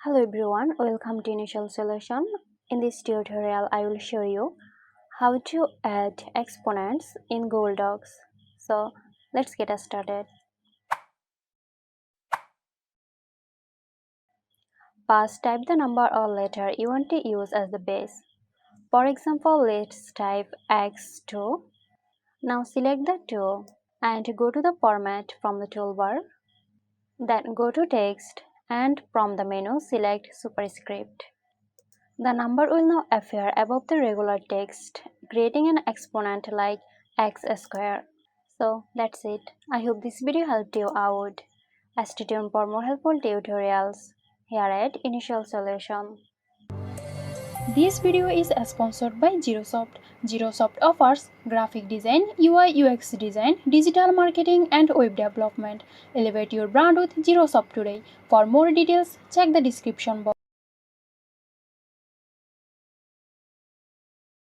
Hello everyone, welcome to Initial Solution. In this tutorial, I will show you how to add exponents in Google Docs. So let's get started. First, type the number or letter you want to use as the base. For example, let's type x2. Now select the 2 and go to the format from the toolbar. Then go to text and from the menu select Superscript. The number will now appear above the regular text, creating an exponent like x square. So that's it. I hope this video helped you out. Stay tuned for more helpful tutorials here at Initial Solution. This video is sponsored by Zerosoft. Zerosoft offers graphic design, UI UX design, digital marketing and web development. Elevate your brand with Zerosoft today. For more details, check the description box.